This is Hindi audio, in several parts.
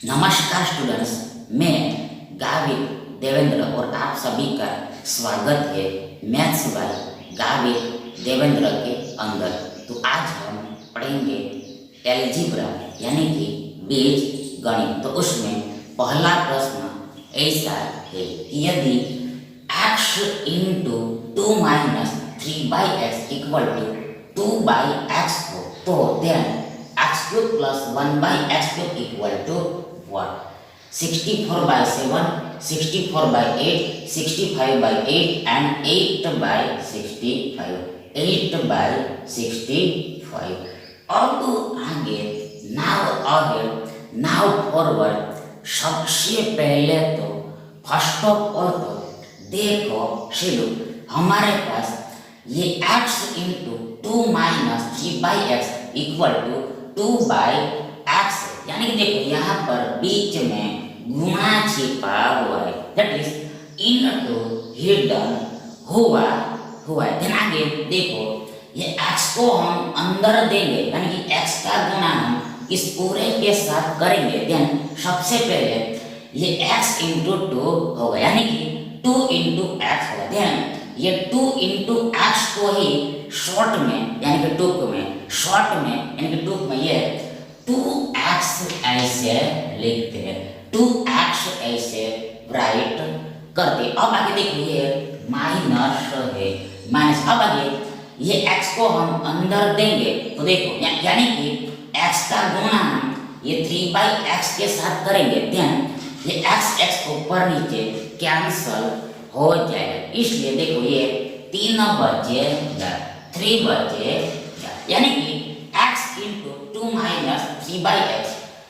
नमस्कार स्टूडेंट्स, मैं गावित देवेंद्र और आप सभी का स्वागत है मैथ्स बाय गावित देवेंद्र के अंदर। तो आज हम पढ़ेंगे एलजीब्रा यानी कि बीज गणित। तो उसमें पहला प्रश्न ऐसा है कि यदि x into 2 minus 3/x equal to 2/x हो तो then x cube plus 1/x cube equal to what? 64/7, 64/8, 65/8 and 8/65, 8/65। अब आगे नाउ फॉरवर्ड। सबसे पहले तो फर्स्ट ऑफ ऑल तो देखो चलो हमारे पास ये x into 2 minus 3/x equal to 2/x, यानी कि देखो यहाँ पर बीच में गुणा छिपा हुआ है, दैट इज इनटू हिडन हुआ है। देन आगे देखो ये x को हम अंदर देंगे, यानी कि x का गुणा हम इस पूरे के साथ करेंगे। देन सबसे पहले ये x इंटू 2 होगा, यानी कि 2 इंटू एक्स होगा। देन ये 2 इंटू एक्स को ही शॉर्ट में यानी कि टूक में ये 2x ऐसे लिखते हैं, 2x ऐसे राइट करते। अब आगे देखिए माइनस है, माइनस। अब आगे ये x को हम अंदर देंगे तो देखो यानी कि x का गुणा ये 3/x के साथ करेंगे। देन ये x ऊपर नीचे कैंसल हो जाएगा, इसलिए देखो ये 3 बचेगा, 3 बचेगा, यानी कि x इंटू 2 माइनस 3/x,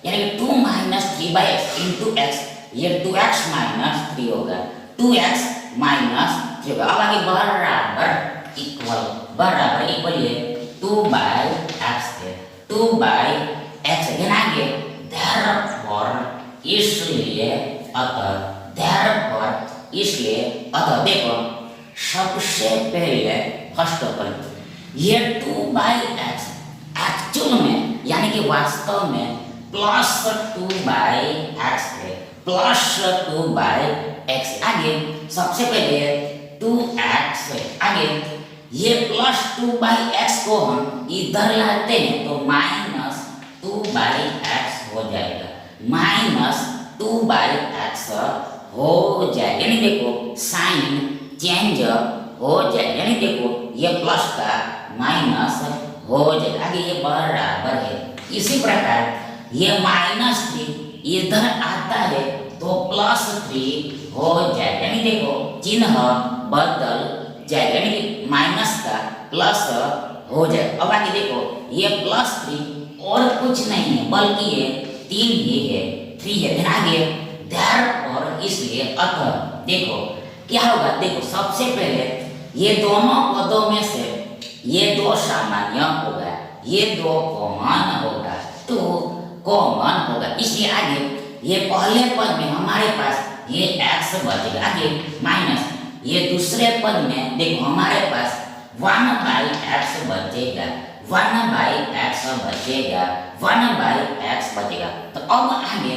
यानी कि 2 माइनस 3/x इंटू x, ये 2x माइनस 3 होगा, 2x माइनस 3 होगा। अब आगे बराबर इक्वल ये 2/x है, 2/x। देन आगे अतः देखो सबसे पहले फर्स्ट ऑफ ऑल ये 2/x एक्चुअल में यानी कि वास्तव में प्लस 2/x है, प्लस 2/x। आगे सबसे पहले 2x है, आगे ये प्लस 2/x को हम इधर लाते हैं तो माइनस 2/x हो जाएगा, माइनस 2/x हो जाएगा, यानी देखो साइन चेंज हो जाएगा, यानी देखो ये प्लस का माइनस हो जाएगा। आगे ये बराबर है, इसी प्रकार ये -3 इधर आता है तो +3 हो जाएगा, यानी देखो चिन्ह बदल जाएगा, यानी कि माइनस का प्लस हो जाएगा। अब आगे देखो ये +3 और कुछ नहीं है बल्कि ये 3 ही है, 3 है। फिर आगे therefore, इसलिए अतः देखो क्या होगा, देखो सबसे पहले ये दोनों पदों में से ये 2 सामान्य होगा, ये 2 कॉमन होगा, तो कॉमन होगा, इसलिए आगे ये पहले पद में हमारे पास ये x बचेगा, आगे माइनस ये दूसरे पद में देखो हमारे पास 1/x बचेगा, 1/x बचेगा। तो अब आगे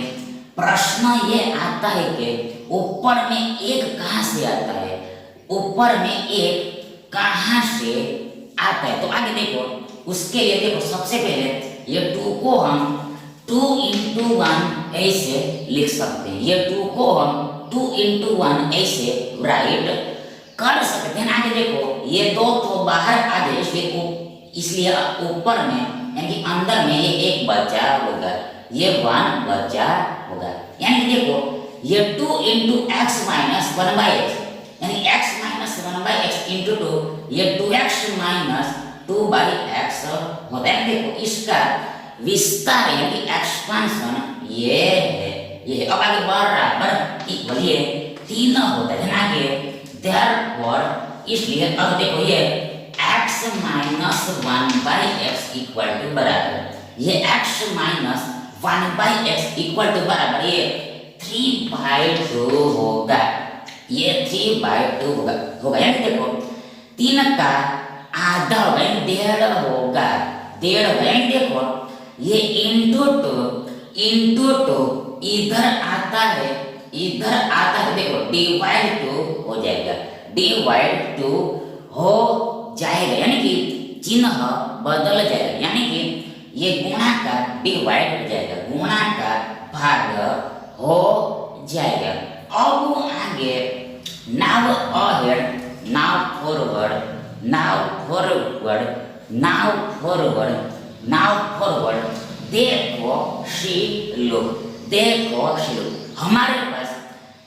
प्रश्न ये आता है कि ऊपर में एक कहाँ से आता है, ऊपर में एक कहाँ से आता है। तो आगे देखो उसके लिए देखो सबसे पहले ये 2 को हम 2 इंटू 1 ऐसे लिख सकते हैं, ये 2 को हम 2 इंटू 1 ऐसे राइट कर सकते हैं। आगे देखो ये 2 तो बाहर आ गए, इसलिए ऊपर में यानी कि अंदर में ये 1 बचा होगा, ये 1 बचा होगा, यानी देखो ये 2 इंटू x माइनस 1/x, यानी x माइनस 1/x इंटू 2, ये 2x माइनस 2/x होता है। देखो इसका विस्तार यानी एक्सपांशन ये है। अब आगे बराबर इक्वल ये 3 होता है, आगे therefore, इसलिए अब देखो ये x minus 1/x equal to बराबर ये x minus 1/x equal to बराबर ये 3/2 होगा, ये 3/2 होगा, यानी देखो 3 का आधा होगा, यानी 1.5 होगा, यानी देखो ये इंटू 2 इधर आता है, इधर आता है, देखो डिवाइड टू हो जाएगा, डिवाइड टू हो जाएगा, यानी कि चिन्ह बदल जाएगा, यानी कि ये गुणा का डिवाइड हो जाएगा, गुणा का भाग हो जाएगा। अब आगे now ahead, now forward, now forward, now forward, now forward, देखो सी लो, देखो सी लो, हमारे पास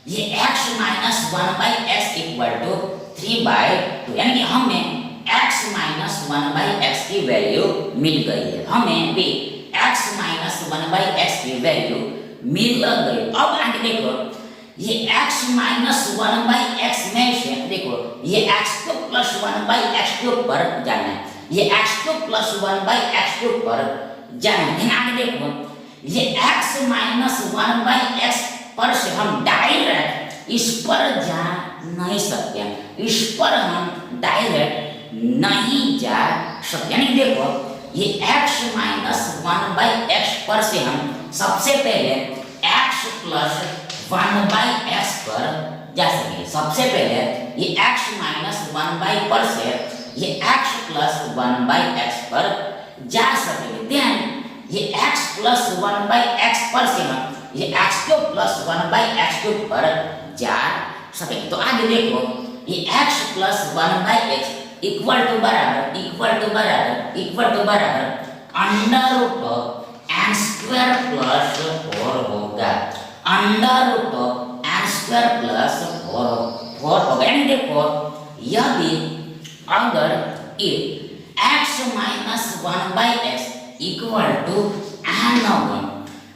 ये x minus 1/x equal to 3/2, यानी कि हमें x माइनस 1/x की वैल्यू मिल गई है, हमें भी x माइनस 1/x की वैल्यू मिल गई। अब आगे देखो ये x माइनस 1/x में से देखो ये x2 प्लस 1/x2 पर जाना है, ये x2 प्लस 1/x2 पर जाना है। आगे देखो ये x माइनस 1/x पर से हम डायरेक्ट इस पर जा नहीं सकते, इस पर हम डायरेक्ट नहीं जा सकते, यानी देखो ये x माइनस 1/x पर से हम सबसे पहले x प्लस 1/x पर जा सकेंगे। सबसे पहले ये x माइनस 1/x पर से ये x प्लस 1/x पर जा सकेंगे। देन ये x प्लस 1/x पर से हम ये x2 प्लस 1/x2 पर जा सकेंगे। तो आगे देखो ये x plus 1/x equal to बराबर under root of n square plus 4 होगा, under root of n square plus 4 होगा। यानी देखो यदि अगर x minus 1/x equal to n1,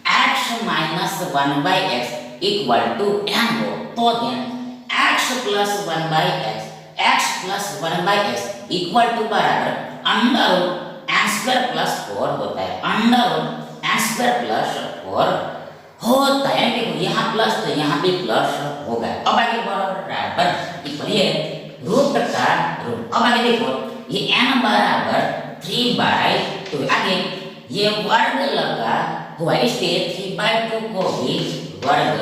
x minus 1/x equal to n हो, तो then x plus 1/x equal to बराबर under root n square plus 4 होता है, under root n square plus 4 होता है। देखो यहाँ प्लस तो यहाँ भी प्लस होगा। अब आगे बराबर इक्वल ये रूट का रूट। अब आगे देखो ये n बराबर 3/2, आगे ये वर्ग लगा हुआ इसलिए 3/2 को भी वर्ग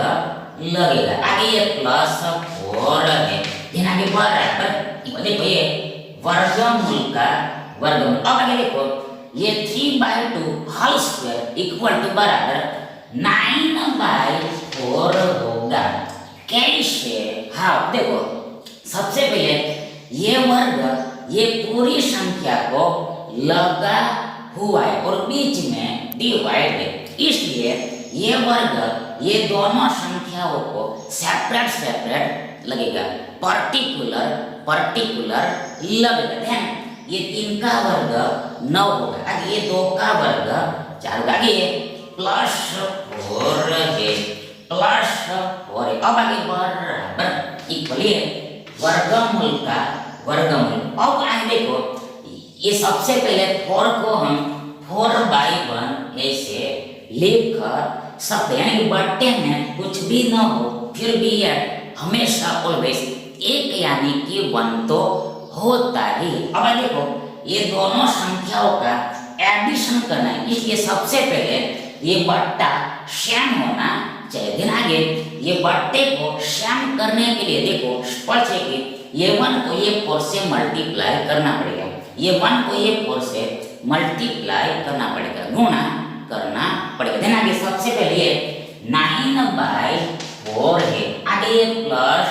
लगेगा, आगे ये प्लस 4 है, फिर आगे बराबर देखो ये वर्गमूल का वर्गमूल। अब आगे देखो ये 3/2 होल स्क्वायर इक्वल टू बराबर 9/4 होगा। कैसे? हाँ देखो सबसे पहले ये वर्ग ये पूरी संख्या को लगा हुआ है और बीच में डिवाइड है, इसलिए ये वर्ग ये दोनों संख्याओं को सेपरेट लगेगा, पर्टिकुलर लगेगा। ध्यान ये 3 का वर्ग 9 होगा, आगे ये 2 का वर्ग 4 होगा, आगे ये प्लस 4 है, प्लस 4 है। अब आगे बराबर इक्वल है वर्गमूल का वर्गमूल। अब आगे देखो ये सबसे पहले 4 को हम 4/1 ऐसे लिख सकते हैं, यानी बट्टे में कुछ भी न हो फिर भी यह हमेशा ऑलवेज एक यानी कि 1 तो होता ही। अब देखो ये दोनों संख्याओं का एडिशन करना है, इसलिए सबसे पहले ये बट्टा सेम होना चाहिए। दिन आगे ये बट्टे को सेम करने के लिए देखो स्पष्ट है कि ये 1 को ये 4 से मल्टीप्लाई करना पड़ेगा, ये 1 को ये 4 से मल्टीप्लाई करना पड़ेगा, गुणा करना पड़ेगा। दिन आगे सबसे पहले ये 9/4 है, आगे ये प्लस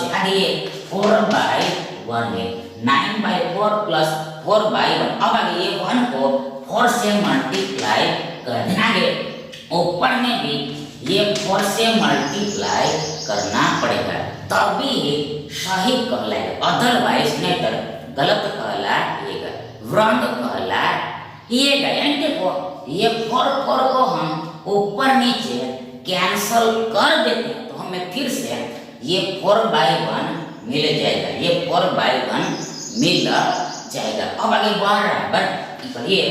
है, आगे ये 4/1 है, 9/4 प्लस 4/1। अब आगे ये 1 को 4 से मल्टीप्लाई कर देना, आगे ऊपर में भी ये 4 से मल्टीप्लाई करना पड़ेगा, तभी ये सही कहलाएगा, अदरवाइज नहीं तो गलत कहलाएगा, रॉन्ग कहलाएगा। यानी देखो ये 4 को हम ऊपर नीचे कैंसल कर देते हैं तो हमें फिर से ये 4/1 मिल जाएगा, ये 4/1 मिल जाएगा। अब आगे बराबर ये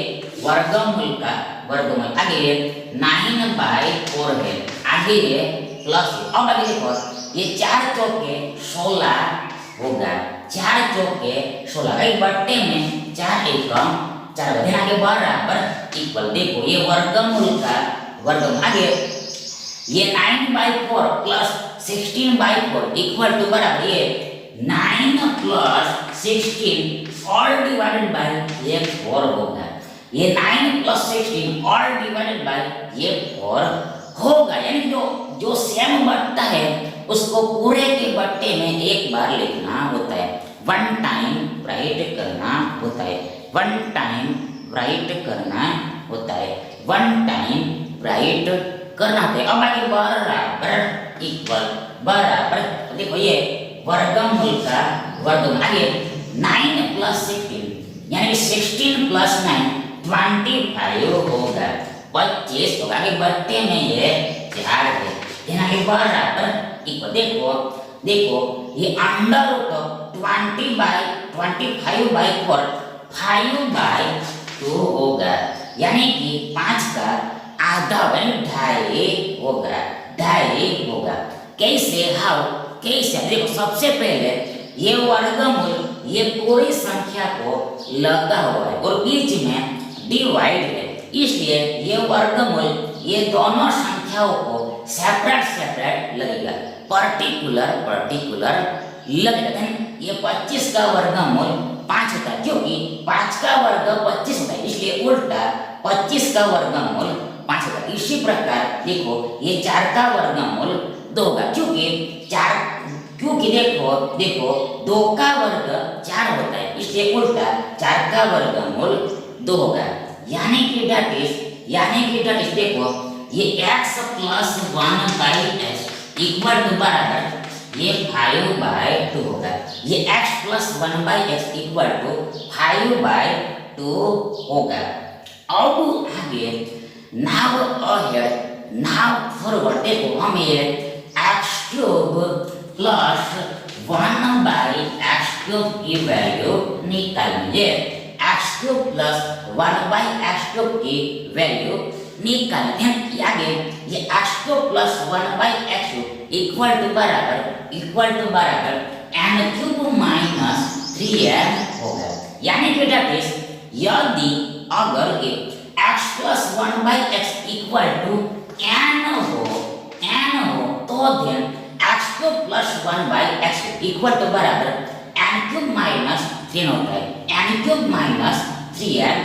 वर्गमूल का वर्गमूल, आगे ये 9/4 है, आगे ये प्लस है। अब आगे देखो ये 4 चौके 16 होगा, 4 चौके 16, एक बट्टे में 4 एकम 4 आगे बराबर इक्वल। देखो ये वर्गमूल का वर्गमूल, आगे ये 9/4 प्लस 16/4 इक्वल टू बराबर ये 9 प्लस 16 ऑल डिवाइडेड बाय ये 4 होगा। ये 9 प्लस 16 ऑल डिवाइडेड बाय ये 4 होगा। यानी जो जो सेम बट्टा है उसको पूरे के बट्टे में एक बार लिखना होता है, वन टाइम राइट करना होता है, वन टाइम राइट करना होता है, वन टाइम राइट करना होता है। अब आगे बराबर इक्वल बराबर, देखो ये वर्गमूल का वर्गमूल, आगे 9 प्लस 16 यानी 16 प्लस 9 25 होगा, 25 होगा। आगे बट्टे में ये 4 है, यानी बराबर इक्वल, देखो देखो ये अंडर रूट 20/25/4 5/2 होगा, यानी कि 5 का आधा बन 2.5 होगा, 2.5 होगा। कैसे हाउ कैसे, देखो सबसे पहले ये वर्गमूल ये पूरी संख्या को लगा हुआ है और बीच में डिवाइड है, इसलिए ये वर्गमूल ये दोनों संख्याओं को सेपरेट सेपरेट लगेगा, पर्टिकुलर पर्टिकुलर लगेगा। ये 25 का वर्गमूल 5 होता है, क्योंकि 5 का वर्ग 25 होता है, इसलिए उल्टा 25 का वर्गमूल 5 होता है। इसी प्रकार देखो ये 4 का वर्गमूल 2 होगा, क्योंकि देखो देखो 2 का वर्ग 4 होता है, इसलिए उल्टा 4 का वर्गमूल 2 होगा। यानी कि दैट इज देखो ये x plus 1/x equal to बराबर ये 5/2 होगा। ये x plus 1/x equal to 5/2 होगा। अब आगे नाउ अहेड नाउ फॉरवर्ड, देखो हम ये x³ प्लस 1/x³ की वैल्यू निकालेंगे, x³ प्लस 1/x³ की वैल्यू निकालते हैं। आगे ये x³ plus 1/x³ equal to बराबर n³ माइनस 3n होगा। यानी कि दैट इज यदि अगर ये x plus 1/x equal to n हो तो then x³ plus 1/x equal to बराबर n³ माइनस 3 होता है, n³ माइनस 3n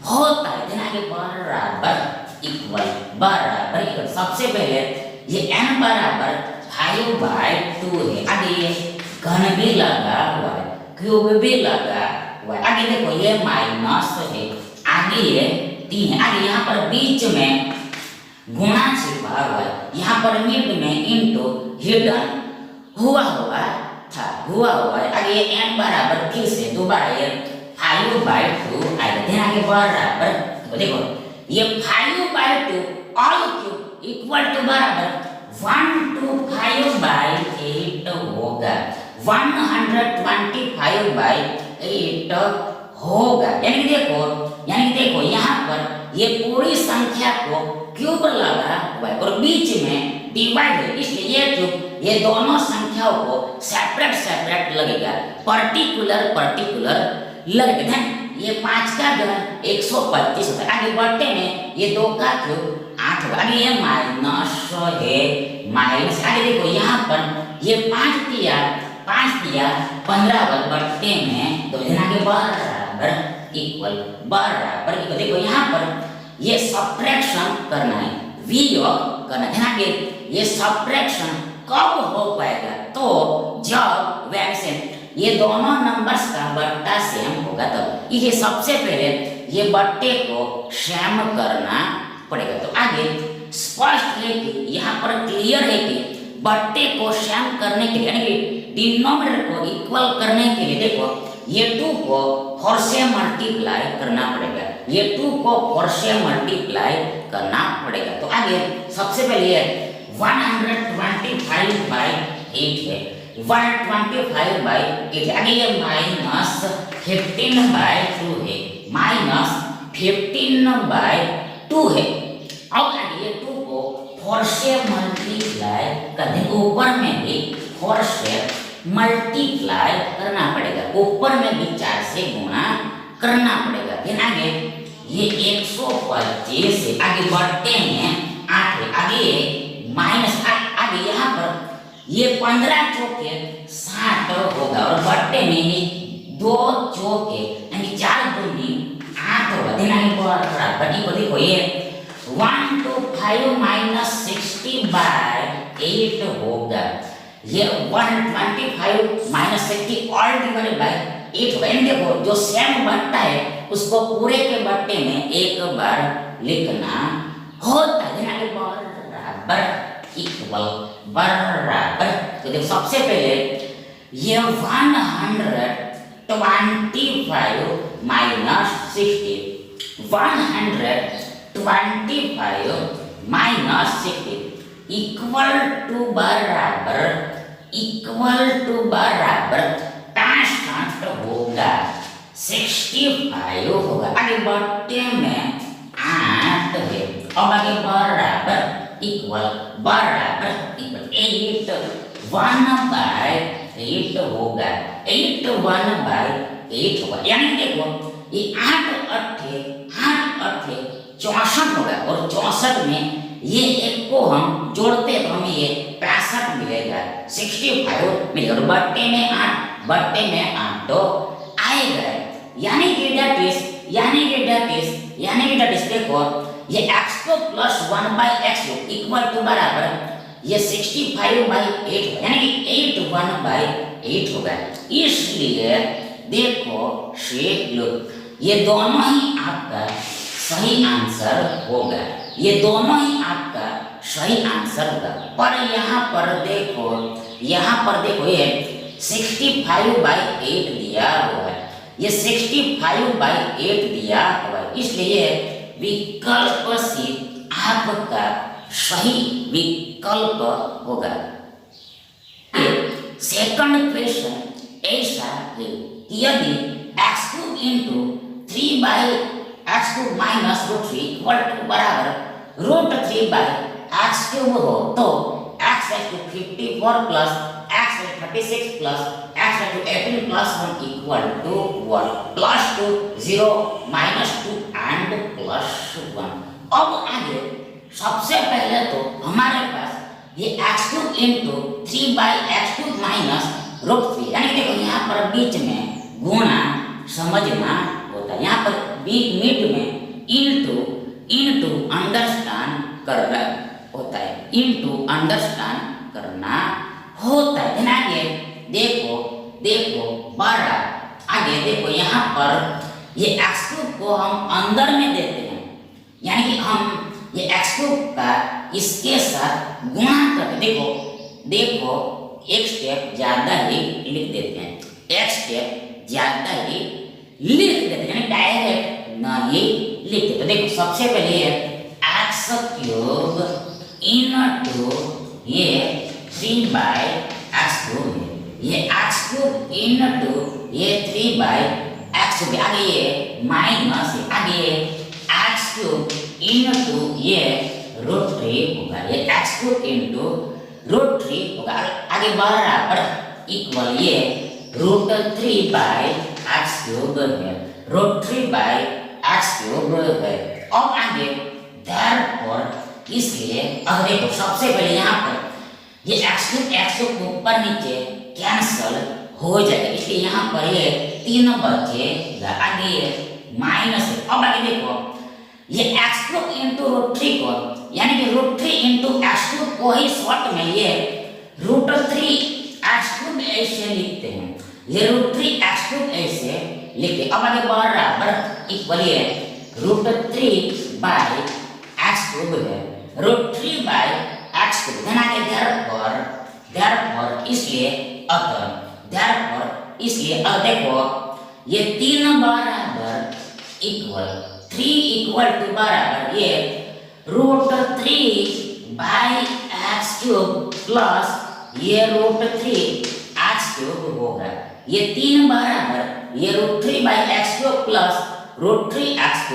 होता है। देन आगे बराबर सबसे पहले ये n बराबर 5/2 है, आगे ये घन भी लगा हुआ है, क्यूब भी लगा हुआ है। आगे देखो ये माइनस है, आगे ये 3 है, आगे यहाँ पर बीच में गुणा छिपा हुआ है, यहाँ पर मिड में इनटू हिडन हुआ है। आगे ये n बराबर फिर से दोबारा ये 5/2 आएगा। देन आगे बराबर तो देखो ये 5/2 ऑल क्यूब इक्वल टू बराबर 125/8 होगा, 125/8 होगा। यानी कि देखो यहाँ पर ये पूरी संख्या को क्यूब लगा हुआ है और बीच में डिवाइड है, इसलिए ये क्यूब ये दोनों संख्याओं को सेपरेट लगेगा, पर्टिकुलर लगेगा। ये 5 का घन 125 होता है, आगे बढ़ते में ये 2 का क्यूब 8 होगा, आगे ये माइनस है माइनस। आगे देखो यहाँ पर ये 5 दिया 15 बढ़ते में 2 दिन आगे बराबर इक्वल देखो यहाँ पर ये सब्ट्रैक्शन करना है, वियोग करना है। आगे ये सब्ट्रैक्शन कब हो पाएगा, तो जब वैसे ये दोनों नंबर्स का बट्टा सेम होगा तब। ये सबसे पहले ये बट्टे को सेम करना पड़ेगा। तो आगे स्पष्ट है कि यहाँ पर क्लियर है कि बट्टे को सेम करने के लिए यानी कि डिनोमिनेटर को इक्वल करने के लिए देखो ये 2 को 4 से मल्टीप्लाई करना पड़ेगा, ये 2 को 4 से मल्टीप्लाई करना पड़ेगा। तो आगे सबसे पहले ये 125/8 है, 125/8 आगे ये माइनस 15/2 है, माइनस 15/2 है। अब आगे ये 2 को 4 से मल्टीप्लाई कर दें, ऊपर में भी 4 से मल्टीप्लाई करना पड़ेगा, ऊपर में भी 4 से गुणा करना पड़ेगा। फिर आगे ये 125 है, आगे बढ़ते हैं 8 है, आगे ये 15 चौके 60 होगा और बट्टे में ये 2 चौके यानी 4 दूनी 8 होगा। देना ही बराबर को देखो ये 125 माइनस 60 बाय 8 होगा। ये 125 माइनस 60 ऑल डिवाइडेड बाय 8 होगा। यानी देखो जो सेम बट्टा है उसको पूरे के बट्टे में एक बार लिखना होता है। देना ही बराबर इक्वल बराबर। तो देखो सबसे पहले ये 125 माइनस 60 125 माइनस 60 इक्वल टू बराबर 65 होगा। 65 होगा। आगे बट्टे में 8 है। अब आगे बराबर इक्वल 8 1/8 होगा। 8 1/8 होगा। यानी देखो ये 8 अट्ठे 64 होगा और 64 में ये एक को हम जोड़ते तो हमें ये 65 मिलेगा। 65 मिलेगा और बट्टे में 8 तो आएगा। यानी कि दैट इज देखो ये x2 plus 1/x equal to बराबर ये 65/8 यानी कि 8 1/8 होगा। इसलिए देखो ये दोनों ही आपका सही आंसर होगा। ये दोनों ही आपका सही आंसर होगा। पर यहाँ पर देखो ये 65/8 दिया हुआ है। ये 65/8 दिया हुआ है। इसलिए विकल्प सी आपका सही विकल्प होगा। सेकंड क्वेश्चन ऐसा है कि यदि x2 into 3/x2 minus √3 equal to बराबर √3/x3 हो तो x to 54 plus x to 36 plus x to 18 plus 1 equal to what? Plus 2, 0, minus 2 and plus 1। अब आगे सबसे पहले तो हमारे पास ये x2 into 3/x2 minus √3 यानी देखो यहाँ पर बीच में गुणा समझना होता है। यहाँ पर मिड में इनटू अंडरस्टैंड करना होता है। आगे देखो बड़ा आगे देखो यहाँ पर ये x2 को हम अंदर में देते हैं। यानी कि हम ये x2 का इसके साथ गुणा करते। देखो एक स्टेप ज्यादा ही लिख देते हैं। एक स्टेप ज्यादा ही लिख देते हैं यानी डायरेक्ट नहीं लिखते। तो देखो सबसे पहले x³ इनटू ये 3/x3 ये x³ इनटू ये 3/x3 आगे ये माइनस आगे ये x³ इनटू ये √3 होगा। ये x³ इनटू √3 होगा। आगे बराबर इक्वल ये √3/x³ है। √3/x³ है। अब आगे therefore इसलिए अब देखो सबसे पहले यहाँ पर ये x³ ऊपर नीचे कैंसल हो जाएगा। इसलिए यहाँ पर ये 3 बचेगा। आगे ये माइनस है। अब आगे देखो ये x³ इनटू √3 को यानी कि √3 इनटू x³ को ही शॉर्ट में ये √3x³ ऐसे लिखते हैं। ये √3x³ ऐसे लिखते हैं। अब आगे बराबर इक्वल ये √3/x³ है। √3/x³ देना के therefore इसलिए अब देखो ये 3 बराबर इक्वल 3 इक्वल टू बराबर ये √3/x³ प्लस ये √3x³ होगा। ये 3 बराबर ये √3/x³ प्लस √3x³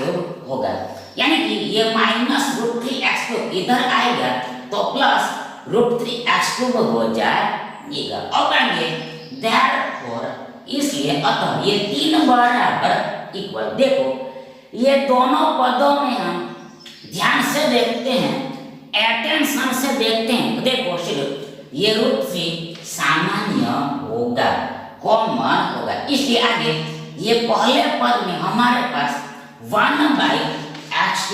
होगा। यानी कि ये माइनस √3x³ इधर आएगा तो प्लस √3x³ हो जाएगा। अब आगे therefore इसलिए अतः ये 3 बराबर इक्वल देखो ये दोनों पदों में हम ध्यान से देखते हैं, अटेंशन से देखते हैं। देखो ये √3 सामान्य होगा, कॉमन होगा। इसलिए आगे ये पहले पद में हमारे पास 1/x³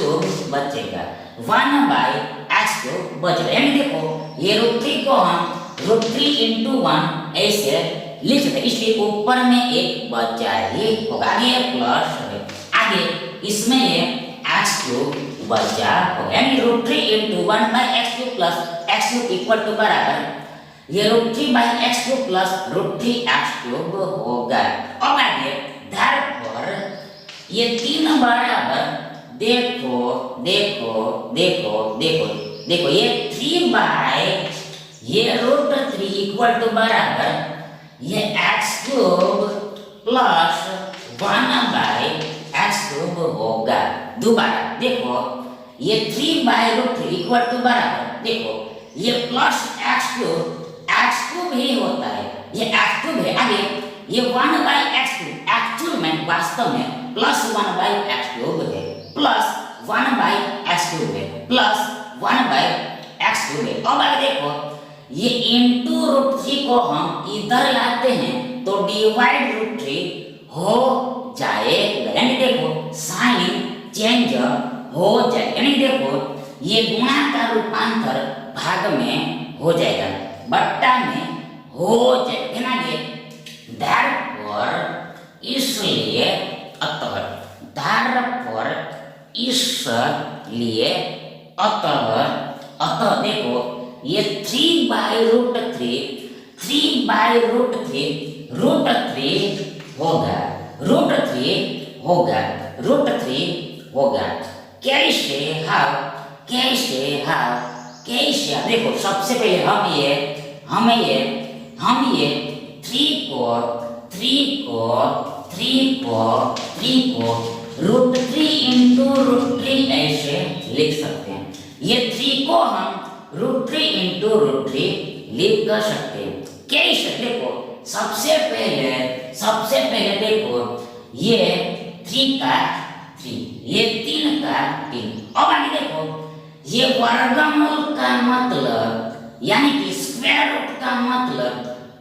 बचेगा, 1/x³ बचेगा। यानी देखो ये √3 को हम √3 × 1 ऐसे लिख सकते, इसलिए ऊपर में एक बचा ही होगा। आगे ये प्लस है, आगे इसमें ये x³ बचा होगा, यानी √3 × 1/x³ plus x³ equal to बराबर ये √3/x³ प्लस √3x³ होगा। अब आगे therefore ये 3 बराबर देखो देखो देखो देखो देखो ये 3 ये √3 इक्वल टू बराबर ये x³ प्लस 1/x³ होगा। दोबारा देखो ये 3/√3 इक्वल टू बराबर देखो ये प्लस x³ ही होता है, ये x³ है। आगे ये 1/x³ एक्चुअल में वास्तव में प्लस 1/x³ है, प्लस 1/x³ है, प्लस 1/x³ है। अब आगे देखो ये इंटू √3 को हम इधर लाते हैं तो डिवाइड √3 हो जाएगा, यानी देखो साइन चेंज हो जाएगा, यानी देखो ये गुणा का रूपांतर भाग में हो जाएगा, बट्टा में हो जाएगा। therefore इसलिए अतः, therefore इसलिए अतः, अतः देखो ये 3/√3 √3 होगा, √3 होगा, √3 होगा। कैसे हाउ देखो सबसे पहले हम ये 3 को √3 × √3 ऐसे लिख सकते हैं। ये 3 को हम √3 × √3 लिख सकते हैं। कैसे देखो सबसे पहले देखो ये 3 का 3, ये 3 का 3। अब आगे देखो ये वर्गमूल का मतलब यानी कि स्क्वायर रूट का मतलब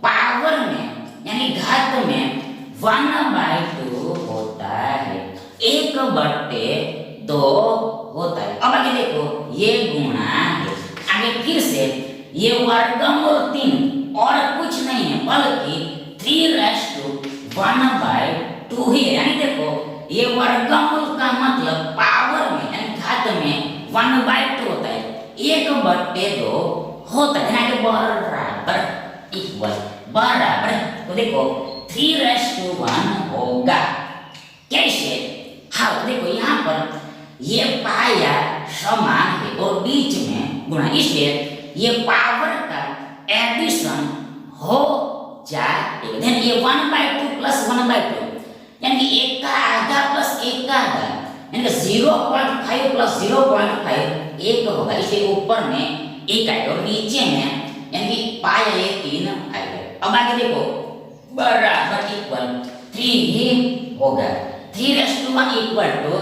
पावर में यानी घात में 1/2 होता है, 1/2 होता है। अब आगे देखो ये गुणा है, आगे फिर से ये वर्गमूल 3 और कुछ नहीं है बल्कि 3⁻² ही है, यानी देखो ये वर्गमूल का मतलब पावर में यानी घात में 1/2 होता है, 1/2 होता है, यानी बराबर इक्वल बराबर। तो देखो 3:1 होगा। कैसे हाँ देखो यहाँ पर ये पाया समान है और बीच में गुणा, इसलिए ये पावर का एडिशन हो जाएगा। ये 1/2 प्लस 1/2 यानी कि 1 का आधा प्लस 1 का आधा यानी कि 0.5 प्लस 0.5 1 होगा, इसलिए ऊपर में 1 आएगा और नीचे में यानी कि पाया ये 3 आएगा। अब आगे देखो बराबर इक्वल 3 ही होगा, 3:1 इक्वल टू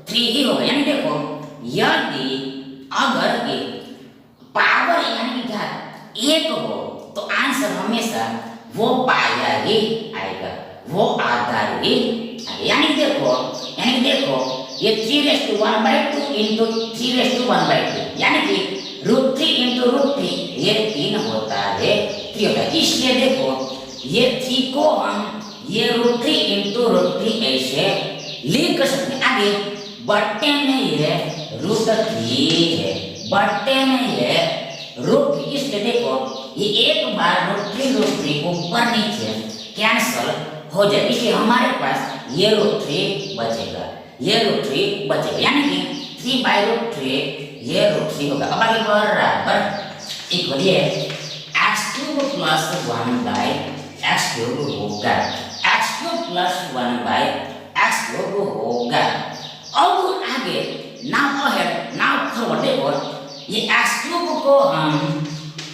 3 ही होगा। यानी देखो यदि अगर ये पावर यानी कि घात 1 हो तो आंसर हमेशा वो पाया ही आएगा, वो आधा ही आएगा। यानी देखो ये 3:1/2 × 3:1/2 यानी कि √3 × √3 ये 3 होता है, 3 होता है। इसलिए देखो ये 3 को हम ये √3 × √3 ऐसे लिख सकते हैं। आगे बट्टे में ये √3 है, बट्टे में ये √3, इसलिए देखो ये एक बार √3 ऊपर नीचे कैंसल हो जाए, इसलिए हमारे पास ये √3 बचेगा, ये √3 बचेगा, यानी कि 3/√3 ये √3 होगा। अब आगे बराबर इक्वल ये x³ प्लस 1/x³ होगा, x³ प्लस 1/x³ होगा। अब आगे नाउ अहेड नाउ फॉरवर्ड देखो ये x³ को हम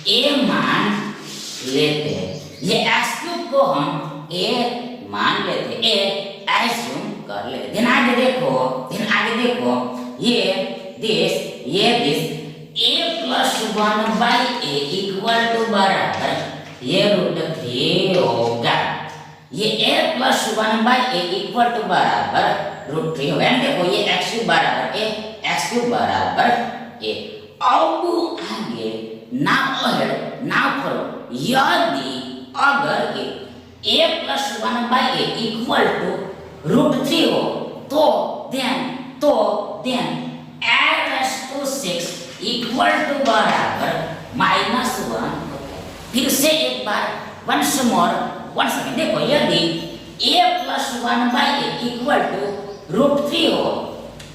a मान लेते हैं, ये x³ को हम a मान लेते हैं, a एज्यूम कर लेते हैं। आगे देखो ये this a plus +1/a equal to बराबर ये √3 होगा। ये a+1/a इक्वल टू बराबर √3 होगा। देखो ये x³ बराबर a, x³ बराबर a। अब आगे नाउ अहेड नाउ फॉलो, यदि अगर a+1/a इक्वल टू √3 हो तो देन a⁻6 इक्वल टू बराबर -1। फिर से एक बार वंस अगेन देखो, यदि a+1/a इक्वल टू √3 हो,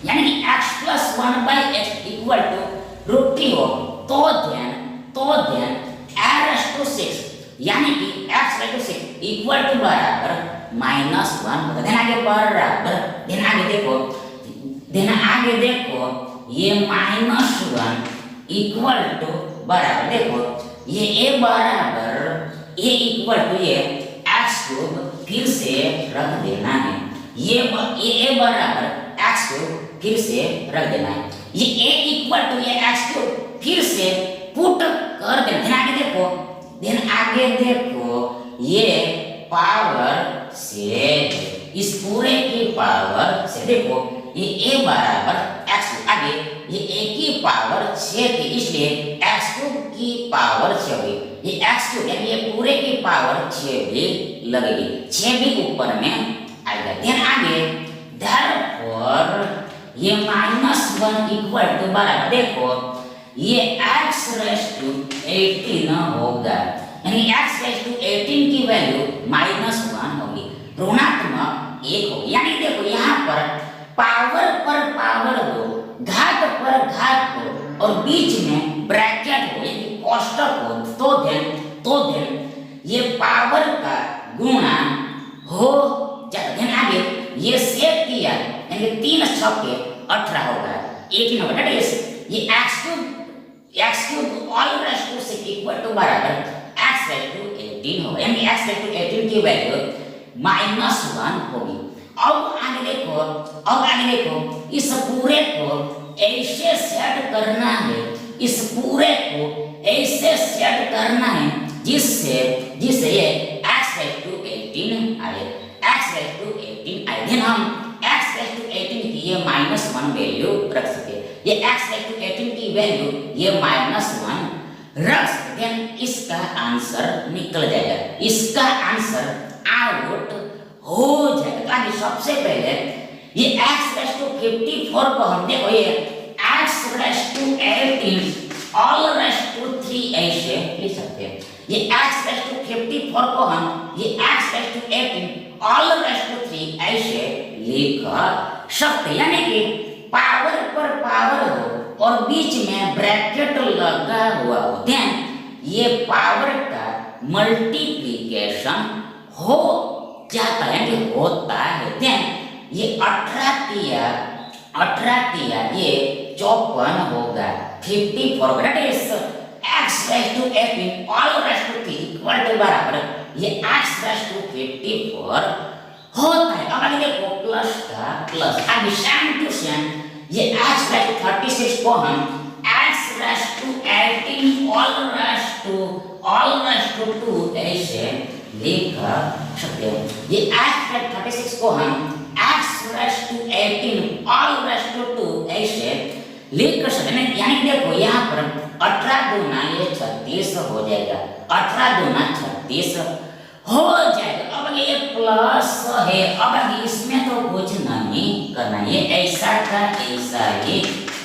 यानी कि x+1/x इक्वल टू √3 हो तो देन a⁻6 यानी कि x/6 इक्वल टू बराबर -1 होता है। देन आगे देखो ये -1 इक्वल टू बराबर, देखो ये a बराबर a इक्वल टू ये x³ फिर से रख देना है। ये a बराबर x³ फिर से रख देना है। ये a इक्वल टू ये x³ फिर से पुट कर देना। आगे देखो ये पावर से इस पूरे की पावर से देखो ये a बराबर x, आगे ये a की पावर 6 थी इसलिए x³ की पावर 6 हुई। ये x³ यानी ये पूरे की पावर 6 भी लगेगी, 6 भी ऊपर में आएगा। देन आगे therefore ये -1 इक्वल टू बराबर, देखो ये x⁻18 होगा, यानी x⁻18 की वैल्यू -1 होगी, ऋणात्मक 1 होगी। यानी देखो यहाँ पर पावर पर पावर हो, घात पर घात हो और बीच में ब्रैकेट हो यानी कोष्टक हो तो देन ये पावर का गुणा हो जाता है। आगे ये सेट किया यानी 3 × 6 = 18 होगा, 18 होगा। दैट इज ये x³ all⁻6 इक्वल टू बराबर x/18 होगा, यानी x/18 की वैल्यू -1 होगी। अब आगे देखो इस पूरे को ऐसे सेट करना है, इस पूरे को ऐसे सेट करना है जिससे ये x/18 आए, x/18 आए। देन हम x/18 की ये -1 वैल्यू रख सके, ये x/18 की वैल्यू ये -1 रख सके। देन इसका आंसर निकल जाएगा, इसका आंसर आउट हो जाएगा। तो आगे सबसे पहले ये x⁻54 को हम देखो ये x⁻18 all⁻3 ऐसे लिख सकते हैं। ये x⁻54 को हम ये x⁻18 all⁻3 ऐसे लिख सकते, यानी कि पावर पर पावर हो और बीच में ब्रैकेट लगा हुआ हो, देन ये पावर का मल्टीप्लिकेशन हो जाता है कि होता है। देन ये 18 तिया ये 54 होगा, 54 होगा। That is x⁻18 all⁻3 equal to बराबर ये x⁻54 होता है। अब आगे देखो प्लस का प्लस, आगे सेम टू सेम ये x⁻36 को हम x⁻18 all⁻2 ऐसे लिख सकते हैं। ये x⁻36 को हम x⁻18 all⁻2 ऐसे लिख सकते हैं। यानी देखो यहाँ पर 18 दूना ये 36 हो जाएगा, 18 दूना 36 हो जाएगा। अब ये प्लस है, अब इसमें तो कुछ नहीं करना, ये ऐसा का ऐसा ही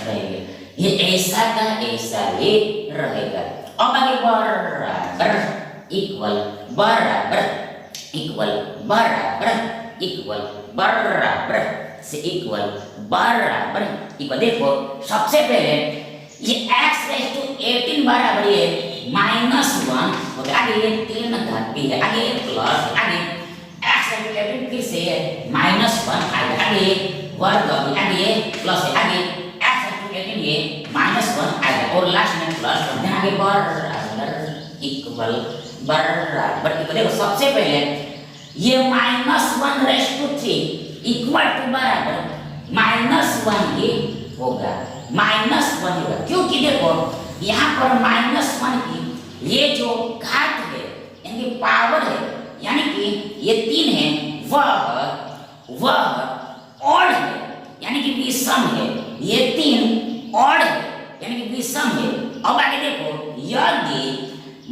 रहेगा, ये ऐसा का ऐसा ही रहेगा। अब आगे बराबर इक्वल बराबर इक्वल बराबर इक्वल बराबर से इक्वल बराबर इक्वल। देखो सबसे पहले ये x⁻18 बराबर ये -1 होगा, आगे ये 3 घात भी है, आगे ये प्लस, आगे x⁻18 फिर से -1 आएगा, आगे ये वर्ग, आगे ये प्लस है, आगे x⁻18 ये -1 आएगा और लास्ट में प्लस, देन आगे बराबर इक्वल बराबर इक्वल। देखो सबसे पहले ये -1/3 इक्वल टू बराबर -1 ही होगा, -1 होगा, क्योंकि देखो यहाँ पर -1 की ये जो घात है यानी पावर है, यानी कि ये 3 है, वह ऑड है यानी कि विषम है। ये 3 ऑड है यानी कि विषम है। अब आगे देखो, यदि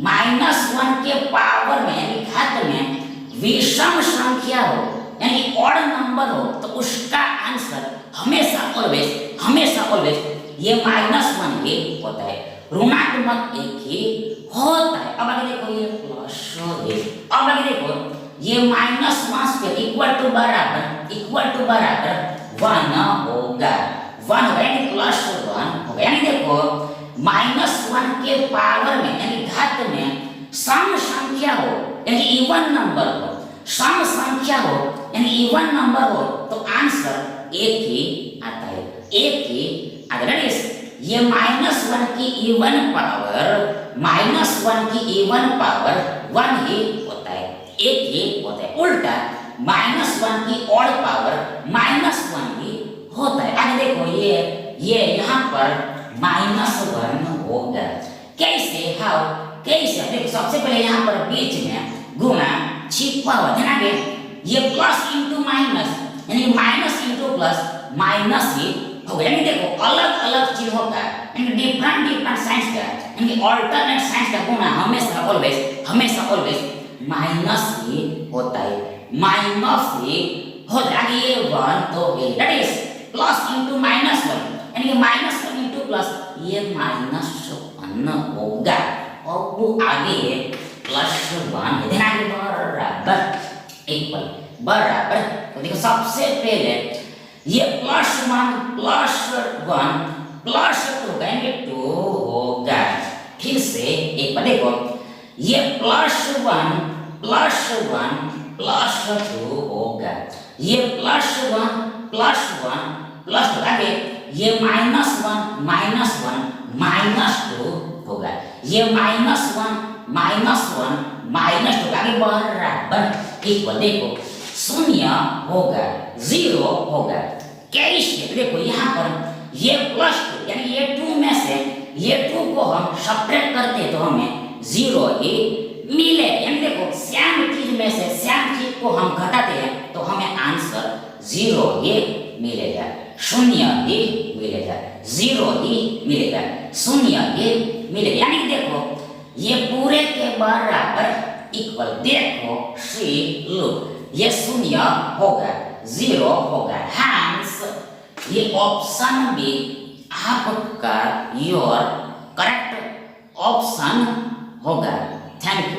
-1 के पावर में यानी घात में विषम संख्या हो यानी ऑड नंबर हो तो उसका आंसर हमेशा ऑलवेज ये -1 ही होता है, ऋणात्मक 1 ही होता है। अब आगे देखो, ये प्लस है। अब आगे देखो, ये -1 पे इक्वल टू बराबर 1 होगा, 1 होगा यानी +1 होगा। यानी देखो -1 के पावर में यानी घात में सम संख्या हो यानी इवन नंबर हो, सम संख्या हो यानी इवन नंबर हो तो आंसर 1 ही आता है, 1 ही आता है। ये -1 की इवन पावर 1 ही होता है, 1 ही होता है। उल्टा -1 की ऑड पावर -1 ही होता है। आगे देखो, ये यहाँ पर -1 होगा। कैसे? कैसे? देखो सबसे पहले यहाँ पर बीच में गुणा छिपा हुआ है ना, ये प्लस इंटू माइनस यानी माइनस इंटू प्लस माइनस ही होगा। यानी देखो अलग अलग चीजों का यानी डिफरेंट साइंस का यानी ऑल्टरनेट साइंस का गुणा हमेशा ऑलवेज माइनस ही होता है, माइनस ही होता है। ये 1 तो दैट इज प्लस इंटू -1 यानी कि -1 इंटू प्लस ये -1 होगा। और वो आगे +1 है, ध्यान बराबर इक्वल बराबर। तो देखो सबसे पहले ये +1 +2 यानी 2 होगा। फिर से एक बार देखो, ये +1 +2 होगा, ये +1 आगे ये -1 -2 होगा, ये -1 आगे बराबर इक्वल। देखो 0 होगा 0 होगा। कैसे? देखो यहाँ पर ये +2 यानी ये 2 में से ये 2 को हम सब्ट्रैक्ट करते तो हमें 0 ही मिले। यानी देखो सेम चीज में से सेम चीज को हम घटाते हैं तो हमें आंसर 0 ही मिलेगा, 0 ही मिलेगा, 0 ही मिलेगा, 0 ही मिलेगा। यानी कि देखो ये पूरे के बराबर इक्वल। देखो सी लुक, ये 0 होगा 0 होगा, हैंस ये ऑप्शन बी आपका योर करेक्ट ऑप्शन होगा। Thank you.